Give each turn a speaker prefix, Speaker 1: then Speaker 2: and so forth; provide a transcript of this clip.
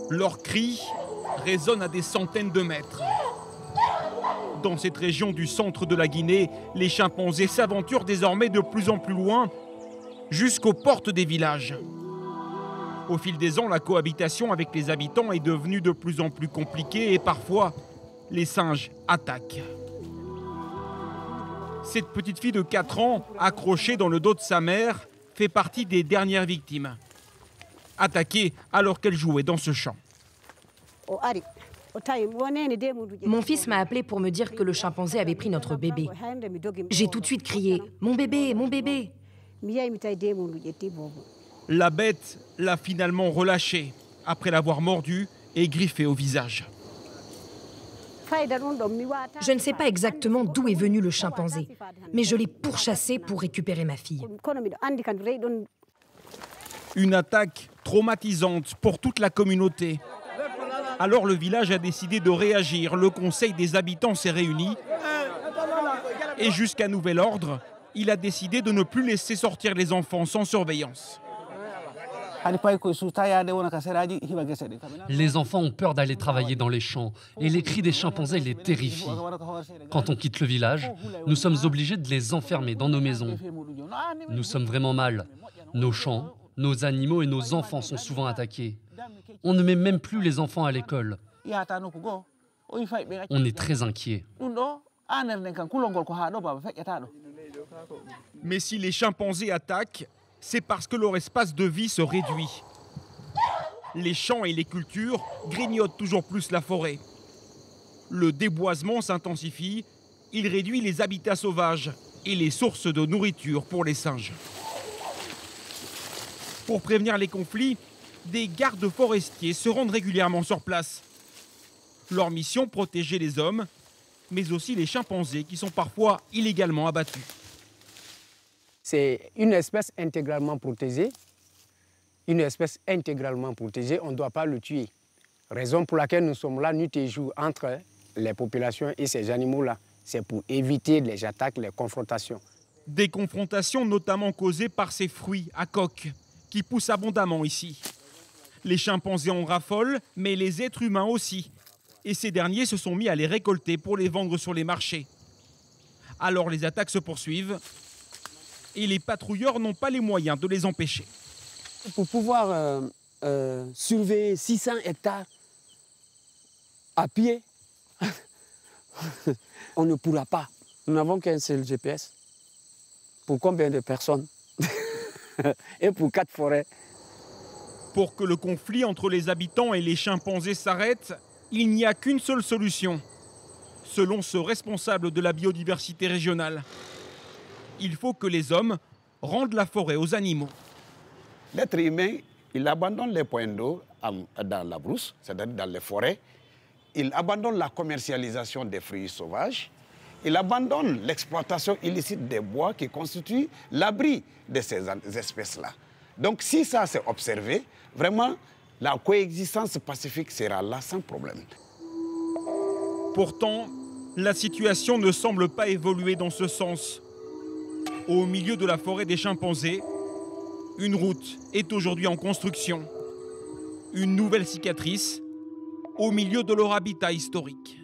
Speaker 1: Leurs cris résonnent à des centaines de mètres. Dans cette région du centre de la Guinée, les chimpanzés s'aventurent désormais de plus en plus loin, jusqu'aux portes des villages. Au fil des ans, la cohabitation avec les habitants est devenue de plus en plus compliquée et parfois, les singes attaquent. Cette petite fille de 4 ans, accrochée dans le dos de sa mère, fait partie des dernières victimes. Attaquée alors qu'elle jouait dans ce champ.
Speaker 2: Mon fils m'a appelé pour me dire que le chimpanzé avait pris notre bébé. J'ai tout de suite crié « Mon bébé, mon bébé !»
Speaker 1: La bête l'a finalement relâché après l'avoir mordu et griffé au visage.
Speaker 2: Je ne sais pas exactement d'où est venu le chimpanzé, mais je l'ai pourchassé pour récupérer ma fille.
Speaker 1: Une attaque traumatisante pour toute la communauté. Alors le village a décidé de réagir. Le conseil des habitants s'est réuni. Et jusqu'à nouvel ordre, il a décidé de ne plus laisser sortir les enfants sans surveillance.
Speaker 3: Les enfants ont peur d'aller travailler dans les champs et les cris des chimpanzés les terrifient. Quand on quitte le village, nous sommes obligés de les enfermer dans nos maisons. Nous sommes vraiment mal. Nos champs, nos animaux et nos enfants sont souvent attaqués. On ne met même plus les enfants à l'école. On est très inquiets.
Speaker 1: Mais si les chimpanzés attaquent, c'est parce que leur espace de vie se réduit. Les champs et les cultures grignotent toujours plus la forêt. Le déboisement s'intensifie, il réduit les habitats sauvages et les sources de nourriture pour les singes. Pour prévenir les conflits, des gardes forestiers se rendent régulièrement sur place. Leur mission, protéger les hommes, mais aussi les chimpanzés qui sont parfois illégalement abattus.
Speaker 4: C'est une espèce intégralement protégée. Une espèce intégralement protégée, on ne doit pas le tuer. Raison pour laquelle nous sommes là nuit et jour entre les populations et ces animaux-là. C'est pour éviter les attaques, les confrontations.
Speaker 1: Des confrontations notamment causées par ces fruits à coque qui poussent abondamment ici. Les chimpanzés en raffolent, mais les êtres humains aussi. Et ces derniers se sont mis à les récolter pour les vendre sur les marchés. Alors les attaques se poursuivent et les patrouilleurs n'ont pas les moyens de les empêcher.
Speaker 5: Pour pouvoir surveiller 600 hectares à pied, on ne pourra pas. Nous n'avons qu'un seul GPS. Pour combien de personnes? Et pour 4 forêts.
Speaker 1: Pour que le conflit entre les habitants et les chimpanzés s'arrête, il n'y a qu'une seule solution, selon ce responsable de la biodiversité régionale. Il faut que les hommes rendent la forêt aux animaux.
Speaker 6: L'être humain, il abandonne les points d'eau dans la brousse, c'est-à-dire dans les forêts. Il abandonne la commercialisation des fruits sauvages. Il abandonne l'exploitation illicite des bois qui constituent l'abri de ces espèces-là. Donc si ça s'est observé, vraiment, la coexistence pacifique sera là sans problème.
Speaker 1: Pourtant, la situation ne semble pas évoluer dans ce sens. Au milieu de la forêt des chimpanzés, une route est aujourd'hui en construction. Une nouvelle cicatrice au milieu de leur habitat historique.